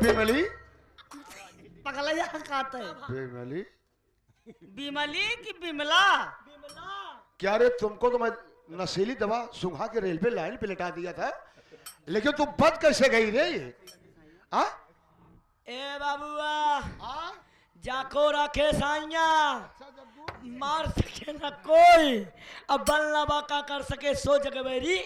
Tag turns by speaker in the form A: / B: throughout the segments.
A: बिमली
B: पगलैया कहते
A: बिमली
B: बिमली की बिमला?
A: क्या रे, तुमको तो मैं नशीली दवा सुंघा के रेलवे लाइन पे लेटा दिया था, लेकिन तुम बच कैसे गई रे? आ?
B: ए बाबुआ जाको रखे साइया मार सके ना कोई, अब बल्ला बाका कर सके सो जग बेरी।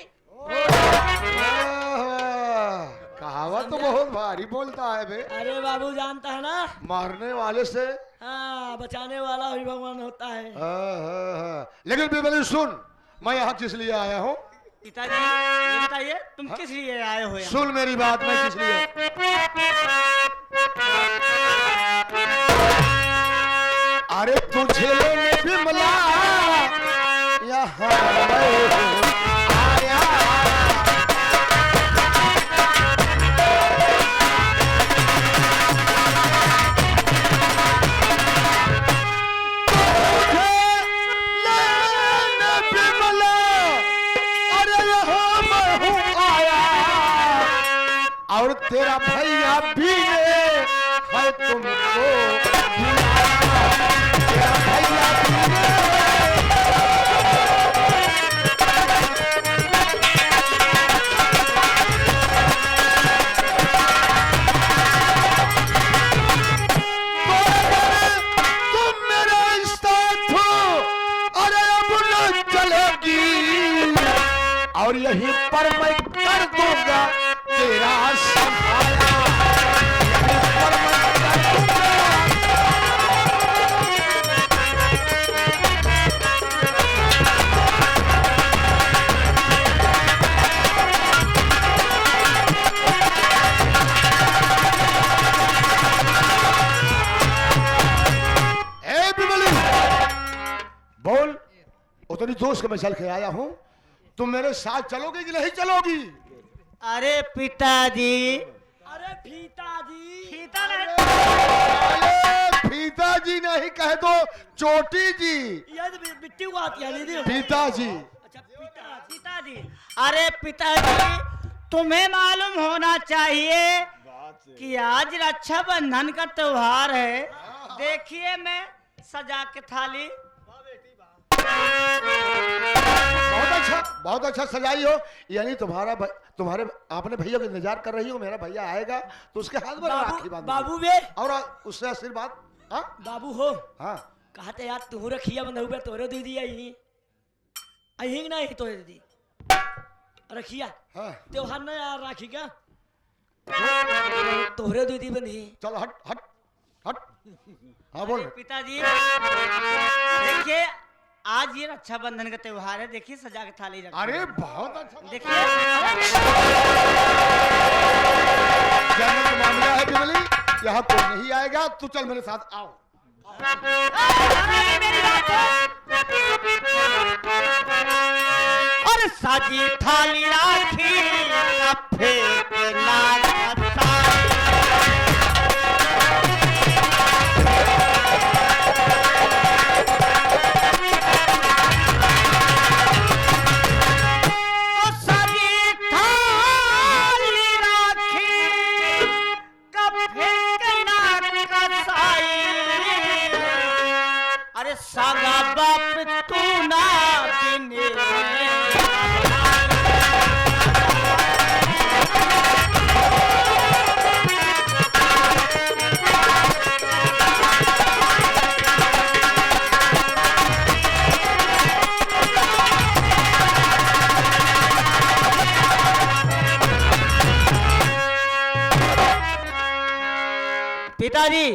A: कहावत तो बहुत भारी बोलता है बे।
B: अरे बाबू जानता है ना,
A: मारने वाले से
B: हाँ बचाने वाला भी भगवान होता है।
A: लेकिन बिमली सुन, मैं यहाँ किस लिए आया हूँ?
B: पिताजी ये बताइए तुम किस लिए आए हो यहाँ?
A: सुन मेरी बात, मैं किस लिए, अरे तुझे लेने बिमला यहाँ आया। और तेरा भैया भी है तुमको, तेरा भैया तुम मेरा साथ हो, अरे अब न चलेगी, और यहीं पर मैं कर दूंगा तेरा संभाला। बोल, उतनी दोस्त के मैं चल के आया हूं, तुम मेरे साथ चलोगी कि नहीं चलोगी?
B: अरे पिताजी, अरे पिताजी, फीता
A: पिताजी नहीं कह दो, चोटी जी।
B: ये तो बिट्टी को आती है दीदी।
A: पिताजी।
B: अच्छा पिताजी। अरे पिताजी तुम्हें मालूम होना चाहिए कि आज रक्षाबंधन का त्योहार है। देखिए मैं सजा के थाली,
A: बहुत अच्छा सजाई हो, यानी तुम्हारे आपने भैया को इंतजार कर रही हो, मेरा भैया आएगा तो उसके हाथ में राखी बांध
B: बाबू बे,
A: और उससे आशीर्वाद। हाँ
B: बाबू हो,
A: हाँ
B: कहते यार तू रखिया बंधु पे तोरे दीदी आई आई नहीं तो दीदी रखिया।
A: हाँ
B: त्योहार ना यार राखी का तोरे दीदी बंधी।
A: चलो हट हट हट। हाँ बोल।
B: पिताजी देखिए आज ये रक्षाबंधन का त्योहार है, देखिए सजा के थाली रखी।
A: अरे बहुत अच्छा,
B: देखिए
A: जन्नत मामला है बिमली, यहाँ कोई नहीं आएगा, तू चल मेरे साथ, आओ।
B: और साजी थाली राखी सागा बाप तू ना बिने। पिताजी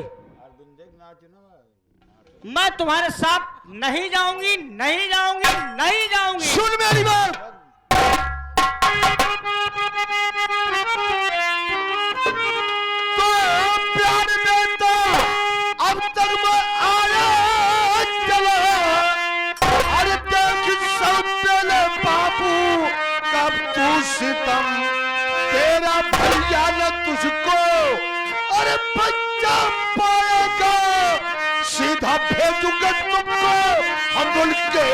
B: मैं तुम्हारे साथ नहीं जाऊंगी, नहीं जाऊंगी, नहीं जाऊंगी।
A: सुन मेरी बात, तो प्यार में तो अब तक मैं आया चला, अरे देख सब पहले बाबू कब तू सितम, तेरा भैया ने तुझको अरे बच्चा पाएगा, सीधा भेजूंगा तुमको हम बोल के।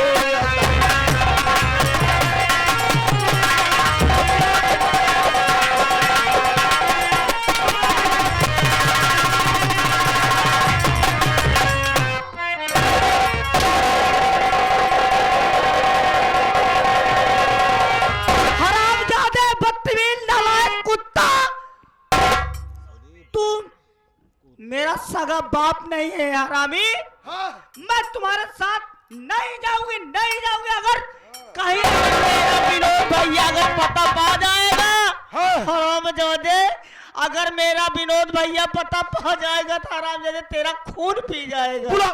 B: सगा बाप नहीं है हरामी।
A: हाँ
B: मैं तुम्हारे साथ नहीं जाऊंगी, नहीं जाऊंगी। अगर कहीं मेरा विनोद भैया अगर पता पा जाएगा, हरामजादे, अगर मेरा विनोद भैया पता पा जाएगा तो हरामजादे तेरा खून पी जाएगा।
A: बुला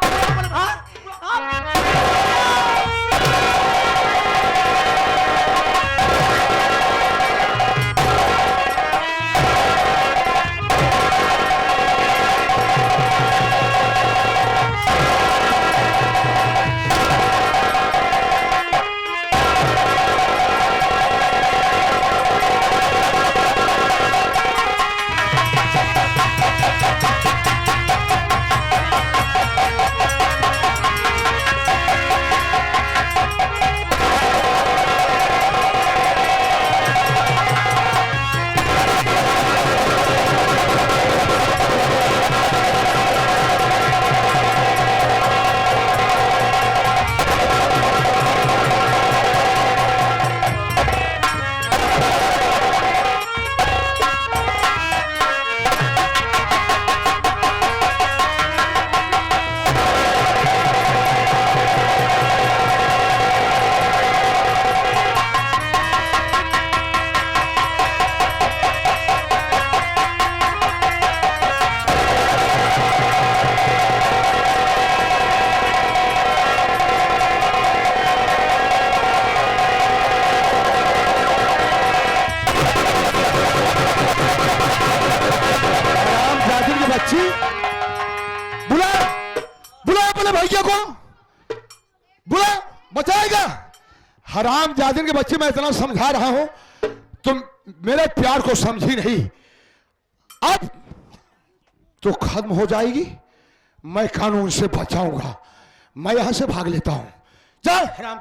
A: बुला बुला अपने भैया को, बुला, बचाएगा। हराम जादिन के बच्चे, मैं इतना समझा रहा हूं, तुम मेरे प्यार को समझी नहीं। अब तो खत्म हो जाएगी, मैं कानून से बचाऊंगा। मैं यहां से भाग लेता हूं। चल हराम।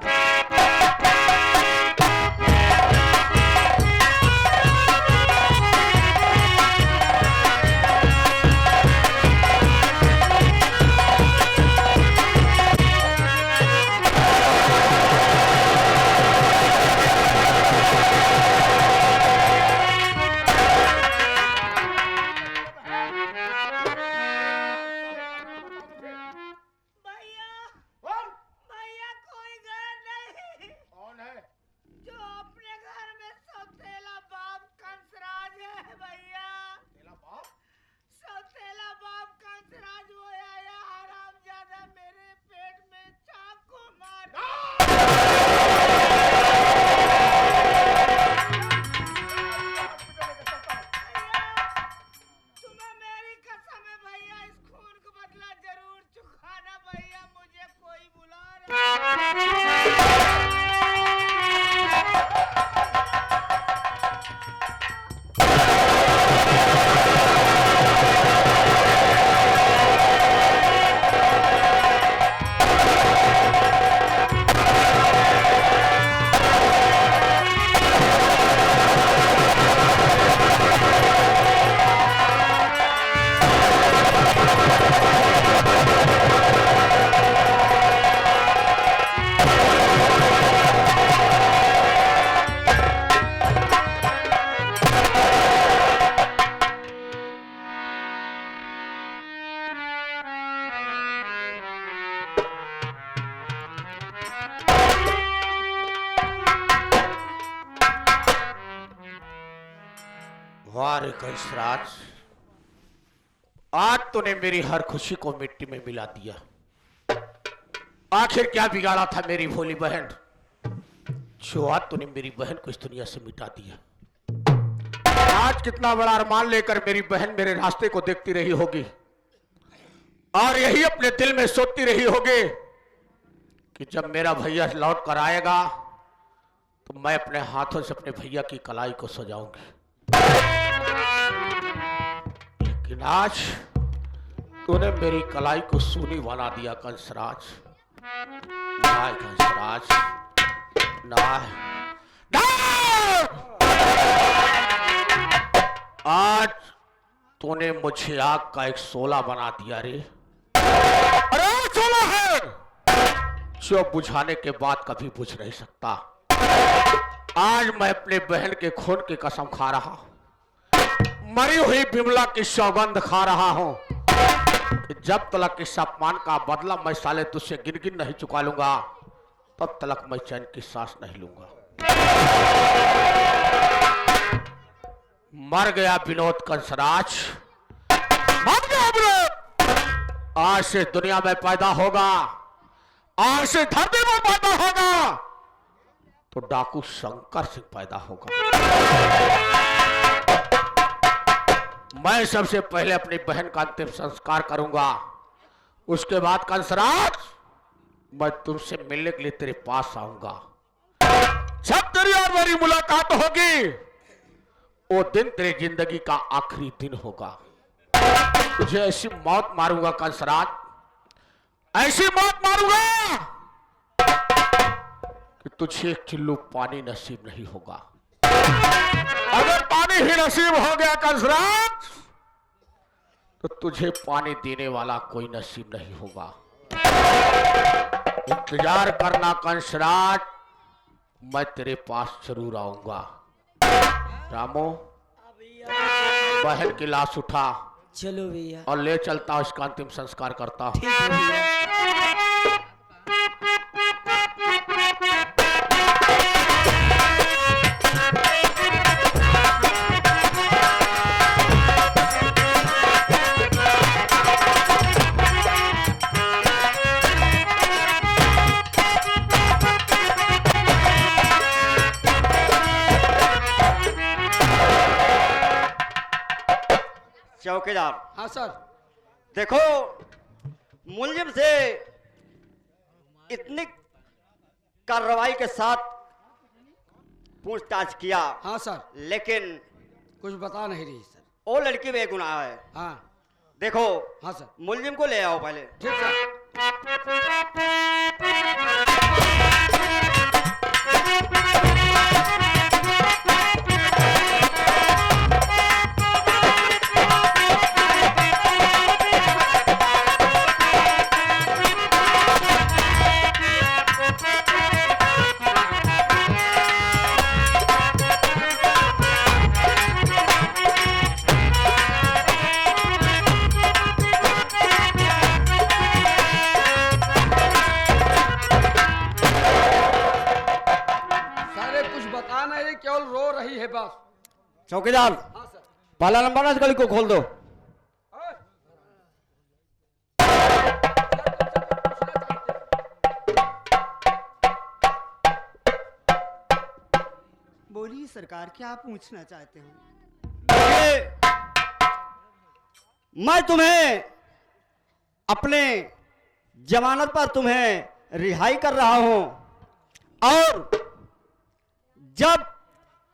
C: वाह रे कंसराज, आज तूने मेरी हर खुशी को मिट्टी में मिला दिया। आखिर क्या बिगाड़ा था मेरी भोली बहन, जो आज तूने मेरी बहन को इस दुनिया से मिटा दिया। आज कितना बड़ा अरमान लेकर मेरी बहन मेरे रास्ते को देखती रही होगी और यही अपने दिल में सोचती रही होगी कि जब मेरा भैया लौट कर आएगा तो मैं अपने हाथों से अपने भैया की कलाई को सजाऊंगी। लेकिन आज तूने मेरी कलाई को सूनी बना दिया कंसराज। ना कंसराज, ना, ना! आज तूने मुझे आग का एक शोला बना दिया रे। अरे शोला है जो बुझाने के बाद कभी बुझ नहीं सकता। आज मैं अपने बहन के खून की कसम खा रहा हूं, मरी हुई बिमला की सौगंध खा रहा हूं कि जब तलक इस अपमान का बदला मैं साले तुझसे गिन गिन नहीं चुका लूंगा, तब तलक मैं चैन की सांस नहीं लूंगा। मर गया विनोद कंसराज, मर गया विनोद। आज से दुनिया में पैदा होगा, आज से धरती में पैदा होगा, तो डाकू शंकर सिंह पैदा होगा। मैं सबसे पहले अपनी बहन का अंतिम संस्कार करूंगा, उसके बाद कंसराज मैं तुमसे मिलने के लिए तेरे पास आऊंगा। जब तेरी और मेरी मुलाकात होगी, वो दिन तेरी जिंदगी का आखिरी दिन होगा। तुझे ऐसी मौत मारूंगा कंसराज, ऐसी मौत मारूंगा कि तुझे एक चिल्लू पानी नसीब नहीं होगा। अगर पानी ही नसीब हो गया कंसराज, तो तुझे पानी देने वाला कोई नसीब नहीं होगा। इंतजार करना कंसराज, मैं तेरे पास जरूर आऊंगा। रामो, बहन की लाश उठा,
B: चलो भैया।
C: और ले चलता, उसका अंतिम संस्कार करता।
B: ठीक है भैया।
D: चौकीदार,
E: हाँ सर।
D: देखो मुलजिम से इतनी कार्रवाई के साथ पूछताछ किया,
E: हाँ सर।
D: लेकिन
E: कुछ बता नहीं रही सर।
D: वो लड़की बेगुनाह है।
E: हाँ
D: देखो
E: हाँ सर।
D: मुलजिम को ले आओ पहले।
E: ठीक सर। सारे कुछ बता नहीं रही, केवल रो रही है बस।
D: चौकीदार,
E: हाँ सर।
D: पहला नंबर इस गली को खोल दो।
B: बोलिए सरकार, क्या पूछना चाहते हो?
D: मैं तुम्हें अपने जमानत पर तुम्हें रिहाई कर रहा हूं, और जब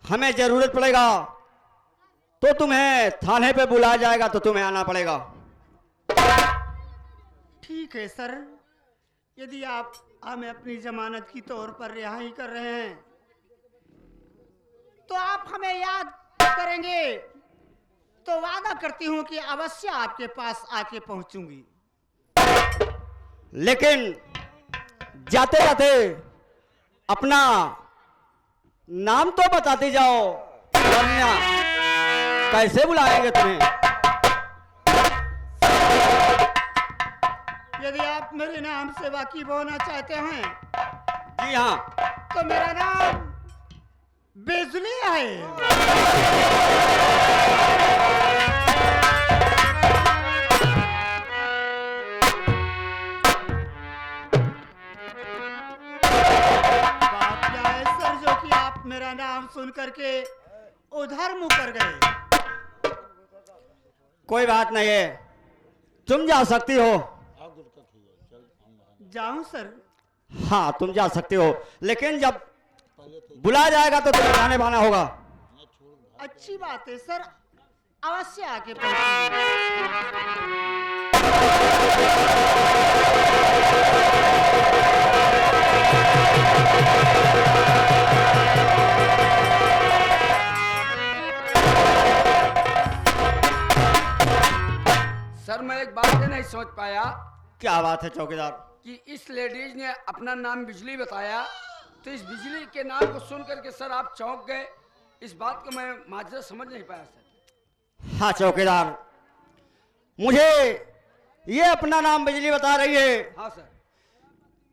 D: हमें जरूरत पड़ेगा तो तुम्हें थाने पे बुलाया जाएगा, तो तुम्हें आना पड़ेगा।
B: ठीक है सर, यदि आप हमें अपनी जमानत की तौर पर रिहाई कर रहे हैं तो आप हमें याद करेंगे, तो वादा करती हूं कि अवश्य आपके पास आके पहुंचूंगी।
D: लेकिन जाते जाते अपना नाम तो बताते जाओ, वरना कैसे बुलाएंगे तुम्हें।
B: यदि आप मेरे नाम से वाकिफ होना चाहते हैं
D: जी हाँ,
B: तो मेरा नाम बिजली है। बात क्या है सर, जो कि आप मेरा नाम सुन करके उधर मुंह कर गए?
D: कोई बात नहीं है, तुम जा सकती हो।
B: जाऊं सर?
D: हाँ तुम जा सकते हो, लेकिन जब बुलाया जाएगा तो तुम्हें आने वाना होगा।
B: अच्छी बात है सर, अवश्य आके पहुंचूंगी।
E: सर मैं एक बात नहीं समझ पाया
D: क्या बात है चौकीदार?
E: कि इस लेडीज ने अपना नाम बिजली बताया, तो इस बिजली के नाम को सुन करके सर आप चौंक गए। इस बात को मैं माजरा समझ नहीं पाया सर।
D: हाँ चौकीदार, मुझे ये अपना नाम बिजली बता रही है।
E: हाँ सर।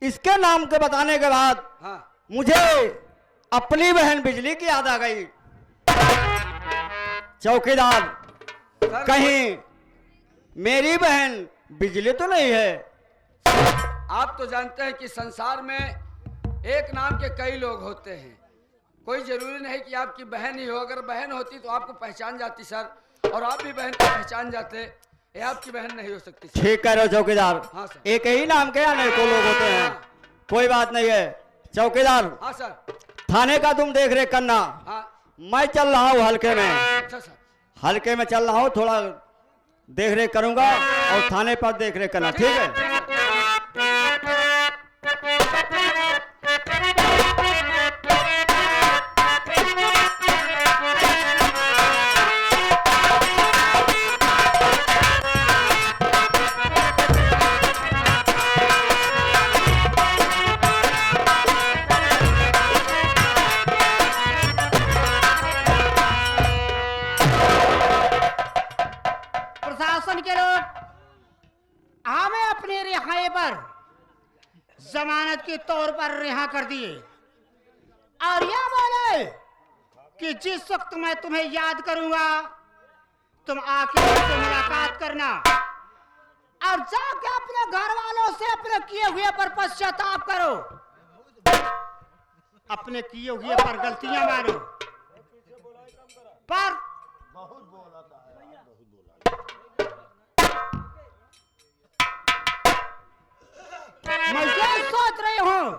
D: इसके नाम के बताने के बाद
E: हाँ
D: मुझे अपनी बहन बिजली की याद आ गई। चौकीदार,
E: सर,
D: कहीं मेरी बहन बिजली तो नहीं है?
E: आप तो जानते हैं कि संसार में एक नाम के कई लोग होते हैं, कोई जरूरी नहीं कि आपकी बहन ही हो। अगर बहन होती तो आपको पहचान जाती सर, और आप भी बहन को पहचान जाते। ये आपकी बहन नहीं हो सकती सर।
D: ठीक कह रहे हो चौकीदार।
E: हाँ सर।
D: एक ही नाम के अनेकों लोग होते हैं, कोई बात नहीं है। चौकीदार,
E: हाँ सर।
D: थाने का तुम देख रेख करना,
E: हाँ
D: मैं चल रहा हूँ हल्के में।
E: अच्छा सर।
D: हल्के में चल रहा हूँ, थोड़ा देख रेख करूंगा और थाने पर देख रेख करना, ठीक है?
F: प्रशासन के लोग हमें अपने रिहाई पर जमानत के तौर पर रिहा कर दिए और यह बोले कि जिस वक्त मैं तुम्हें याद करूंगा तुम आके मुझसे मुलाकात करना और जाके अपने घर वालों से अपने किए हुए पर पश्चाताप करो, अपने किए हुए पर गलतियां मानो। पर मैं ये सोच रही हूं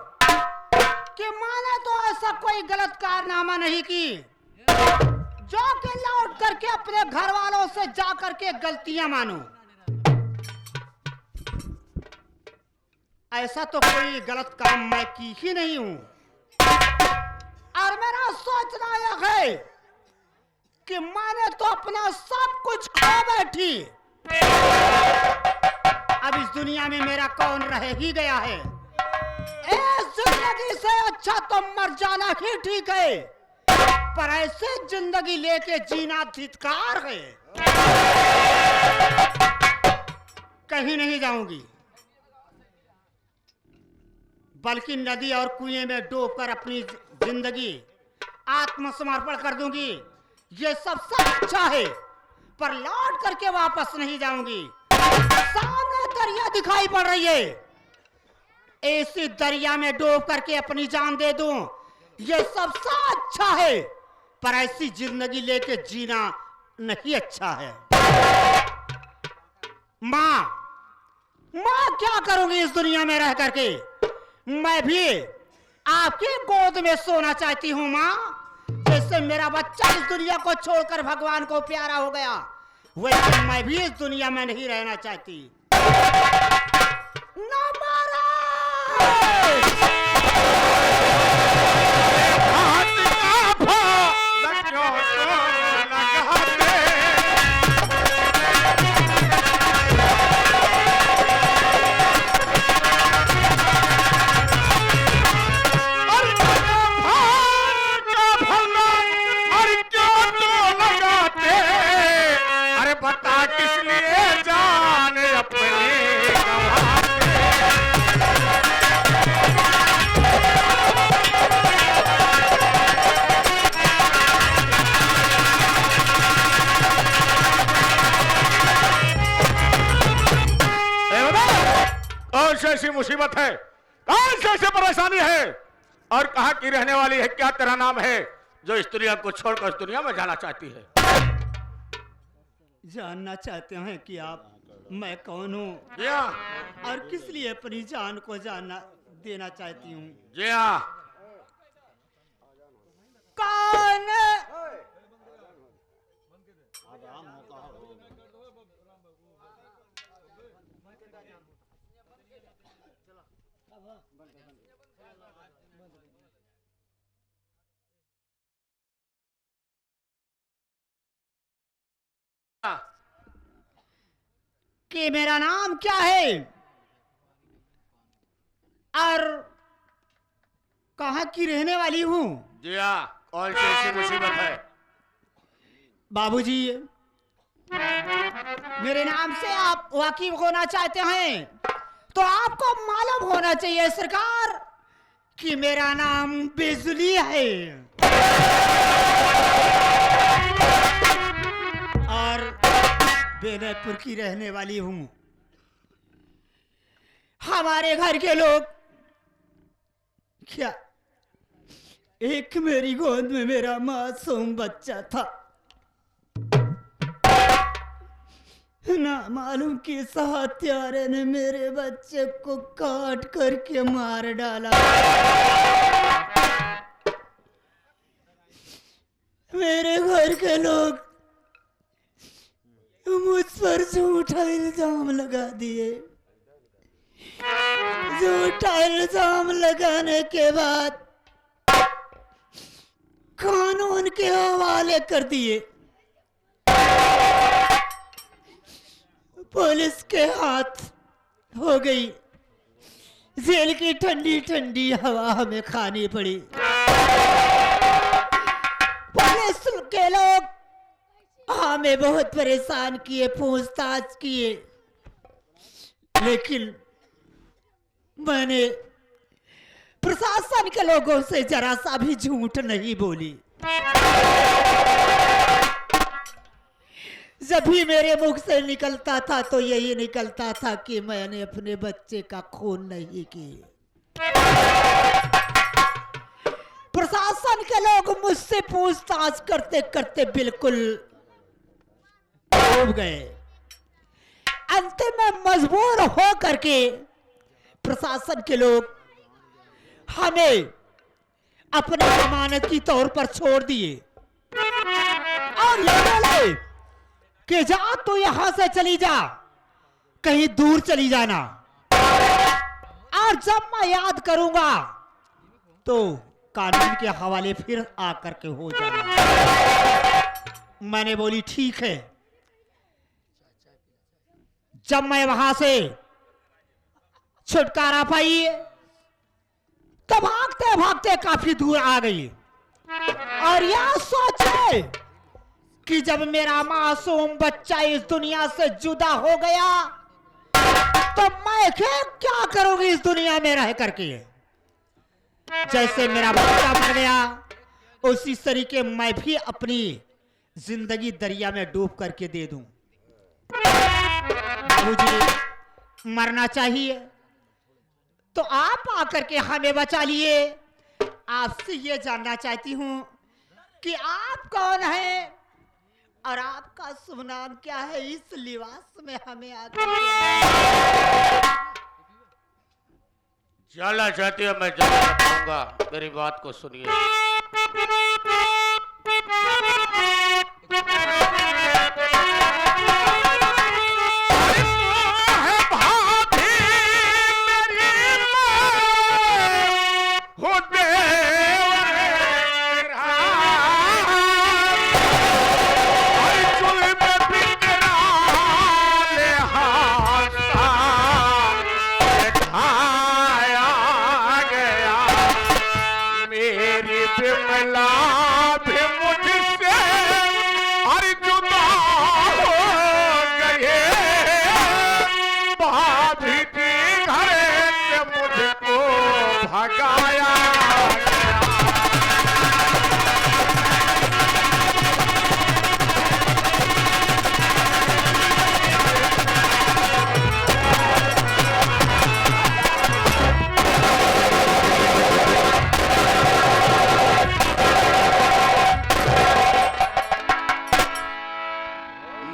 F: कि मैंने तो ऐसा कोई गलत कारनामा नहीं की जो कि लौट करके अपने घर वालों से जा करके गलतियां मानो। ऐसा तो कोई गलत काम मैं की ही नहीं हूं और मेरा सोचना यह है कि मैंने तो अपना सब कुछ खो बैठी, अब इस दुनिया में मेरा कौन रह ही गया है। इस जिंदगी से अच्छा तो मर जाना ही ठीक है, पर ऐसे जिंदगी लेके जीना धिक्कार है। कहीं नहीं जाऊंगी, बल्कि नदी और कुएं में डूबकर अपनी जिंदगी आत्मसमर्पण कर दूंगी। ये सबसे अच्छा है, पर लौट करके वापस नहीं जाऊंगी। सामने दरिया दिखाई पड़ रही है, ऐसी दरिया में डूब करके अपनी जान दे दूं, ये सबसे अच्छा है, पर ऐसी जिंदगी लेके जीना नहीं अच्छा है। माँ क्या करूंगी इस दुनिया में रह करके? मैं भी आपकी गोद में सोना चाहती हूँ माँ, जैसे मेरा बच्चा इस दुनिया को छोड़कर भगवान को प्यारा हो गया, वैसे मैं भी इस दुनिया में नहीं रहना चाहती।
C: ऐसी मुसीबत है, कौन सी ऐसी परेशानी है और कहां की रहने वाली है? क्या तेरा नाम है जो इस दुनिया को छोड़कर इस दुनिया में जाना चाहती है?
F: जानना चाहते हैं कि आप मैं कौन हूँ
C: जी हाँ।
F: और किस लिए अपनी जान को जानना देना चाहती हूँ?
C: जी हाँ।
F: कौन? कि मेरा नाम क्या है और कहाँ की रहने वाली हूँ?
C: जी हाँ, कौन सी ऐसी मुसीबत है?
F: बाबूजी, मेरे नाम से आप वाकिफ होना चाहते हैं तो आपको मालूम होना चाहिए सरकार कि मेरा नाम बिजली है और बेनपुर की रहने वाली हूं। हमारे घर के लोग क्या एक मेरी गोद में मेरा मासूम बच्चा था, ना मालूम किस हत्यारे ने मेरे बच्चे को काट करके मार डाला। मेरे घर के लोग मुझ पर झूठा इल्जाम लगा दिए। झूठा इल्जाम लगाने के बाद कानून के हवाले कर दिए। पुलिस के हाथ हो गई। जेल की ठंडी ठंडी हवा हमें खानी पड़ी। पुलिस के लोग हमें बहुत परेशान किए, पूछताछ किए, लेकिन मैंने प्रशासन के लोगों से जरा सा भी झूठ नहीं बोली। जब भी मेरे मुख से निकलता था तो यही निकलता था कि मैंने अपने बच्चे का खून नहीं किया। प्रशासन के लोग मुझसे पूछताछ करते करते बिल्कुल डूब गए। अंत में मजबूर हो करके प्रशासन के लोग हमें अपने जमानत की तौर पर छोड़ दिए और ये बोले कि जा तू यहां से चली जा, कहीं दूर चली जाना, और जब मैं याद करूंगा तो कानून के हवाले फिर आकर के हो जाना। मैंने बोली ठीक है। जब मैं वहां से छुटकारा पाई तो भागते भागते काफी दूर आ गई और यह सोचे कि जब मेरा मासूम बच्चा इस दुनिया से जुदा हो गया तो मैं क्या करूंगी इस दुनिया में रह करके। जैसे मेरा बच्चा मर गया उसी तरीके मैं भी अपनी जिंदगी दरिया में डूब करके दे दूं। मुझे मरना चाहिए तो आप आकर के हमें बचा लिए। आपसे ये जानना चाहती हूं कि आप कौन हैं और आपका शुभ नाम क्या है। इस लिबास में हमें आकर
C: जानना चाहती हो? मैं जानना चाहूंगा, मेरी बात को सुनिए।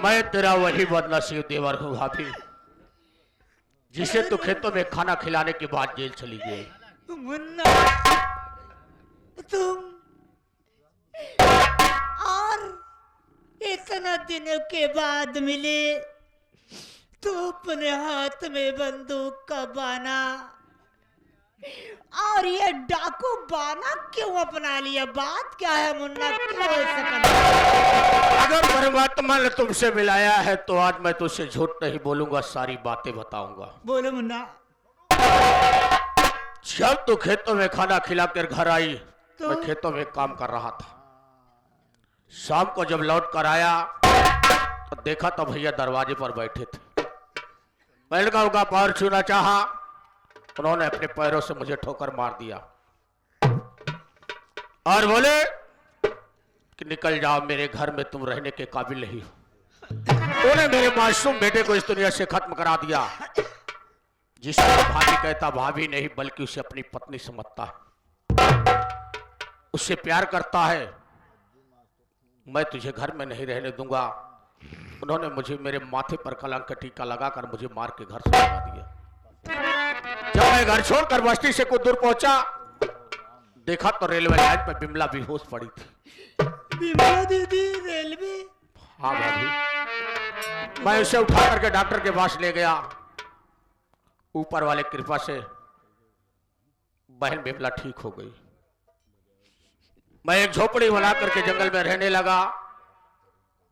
C: मैं तेरा वही बदनसीब देवर हूँ भाभी, जिसे तू खेतों में खाना खिलाने के बाद जेल चली गई।
F: मुन्ना तुम और इतना दिनों के बाद मिले तो अपने हाथ में बंदूक का बाना और ये डाकू बाना क्यों अपना लिया? बात क्या है मुन्ना, क्यों ऐसा करना?
C: अगर परमात्मा ने तुमसे मिलाया है तो आज मैं तुझसे झूठ नहीं बोलूंगा, सारी बातें बताऊंगा।
F: बोलो मुन्ना।
C: जब तू खेतों में खाना खिलाकर घर आई
F: तो
C: मैं खेतों में काम कर रहा था। शाम को जब लौट कर आया और देखा तो भैया दरवाजे पर बैठे थे। मैंने कहा उनका पैर छूना चाहा, उन्होंने अपने पैरों से मुझे ठोकर मार दिया और बोले कि निकल जाओ, मेरे घर में तुम रहने के काबिल नहीं हो। उन्होंने मेरे मासूम बेटे को इस दुनिया से खत्म करा दिया। जिसको भाभी कहता भाभी नहीं बल्कि उसे अपनी पत्नी समझता है, उससे प्यार करता है। मैं तुझे घर में नहीं रहने दूंगा। उन्होंने मुझे मेरे माथे पर कलंक का टीका लगाकर मुझे मार के घर से भगा दिया। जब मैं घर छोड़कर बस्ती से कुछ दूर पहुंचा, देखा तो रेलवे लाइन पर बिमला बेहोश पड़ी थी।
B: बिमला दीदी रेलवे?
C: हाँ भाभी। मैं उसे उठा करके डॉक्टर के पास ले गया। ऊपर वाले कृपा से बहन बिमला ठीक हो गई। मैं एक झोपड़ी बना करके जंगल में रहने लगा।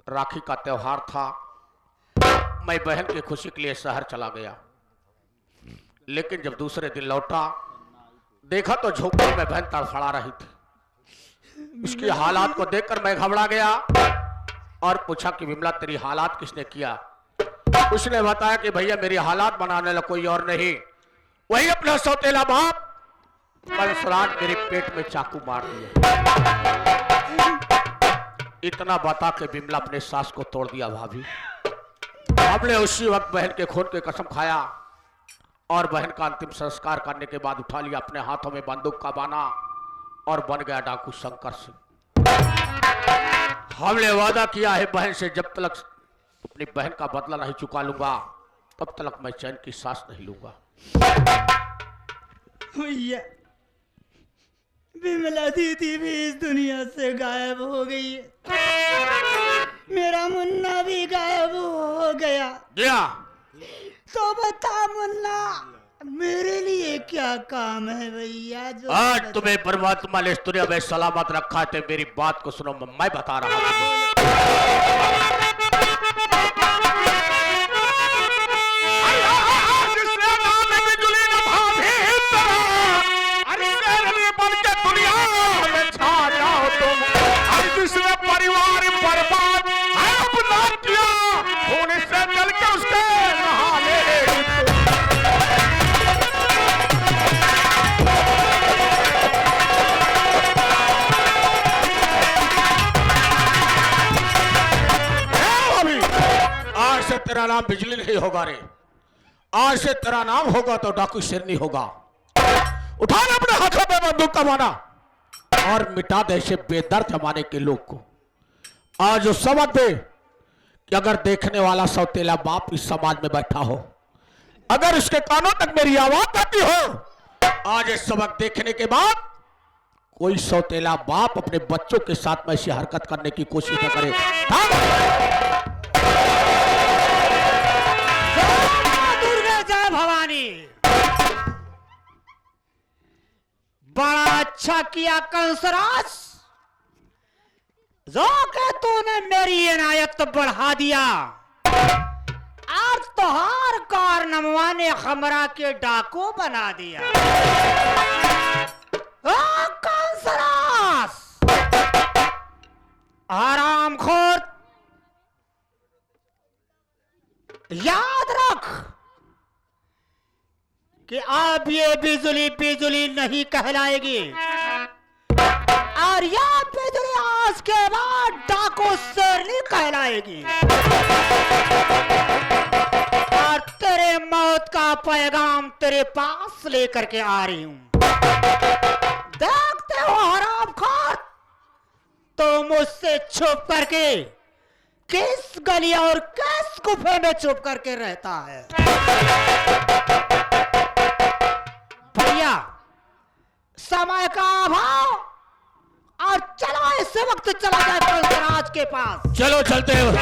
C: राखी का त्योहार था। मैं बहन की खुशी के लिए शहर चला गया, लेकिन जब दूसरे दिन लौटा देखा तो झोपड़ी में बहन तड़फड़ा रही थी। उसकी हालात को देखकर मैं घबरा गया और पूछा कि बिमला तेरी हालात किसने किया? उसने बताया कि भैया मेरी हालात बनाने वाला कोई और नहीं, वही अपना सौतेला बाप परसराज मेरे पेट में चाकू मार दिया। इतना बता के बिमला अपने सास को तोड़ दिया। भाभी हमने उसी वक्त बहन के खून की कसम खाया और बहन का अंतिम संस्कार करने के बाद उठा लिया अपने हाथों में बंदूक का बाना और बन गया डाकू शंकर सिंह। हमने वादा किया है बहन से, जब तक अपनी बहन का बदला नहीं चुका लूंगा तब तक मैं चैन की सांस नहीं लूंगा।
B: भैया बिमला दीदी भी इस दुनिया से गायब हो गई है, मेरा मुन्ना भी गायब हो गया। तो बता मुन्ना मेरे लिए क्या काम है भैया? जो
C: आज तुम्हें परमात्मा ने इस दुनिया में सलामत रखा है, तो मेरी बात को सुनो। मैं बता रहा हूँ। परिवार बर्बाद अपना किया, होने से चल के उसके नहा ले। आज से तेरा नाम बिजली नहीं होगा रे। आज से तेरा नाम होगा तो डाकू शेरनी होगा। उठाना अपने हाथों में बंदूक का बाना और मिटा दे ऐसे बेदर्द जमाने के लोग को। आज जो समझ दे कि अगर देखने वाला सौतेला बाप इस समाज में बैठा हो, अगर उसके कानों तक मेरी आवाज आती हो, आज इस सबक देखने के बाद कोई सौतेला बाप अपने बच्चों के साथ में ऐसी हरकत करने की कोशिश न करे।
F: जय भवानी। बड़ा अच्छा किया कंसराज, जो के तूने मेरी इनायत बढ़ा दिया और तोहार कारनामा ने हमरा के डाकू बना दिया। ओ कंसराज हरामखोर, याद रख कि अब ये बिजली बिजली नहीं कहलाएगी और यह बिजली आज के बाद डाकू शेरनी कहलाएगी। और तेरे मौत का पैगाम तेरे पास लेकर के आ रही हूं। देखते हो हरामखोर, तो मुझसे छुप करके किस गली और किस गुफे में छुप करके रहता है। भैया समय का अभाव, और चलो इस वक्त चला जाए कंसराज के पास।
C: चलो चलते हैं।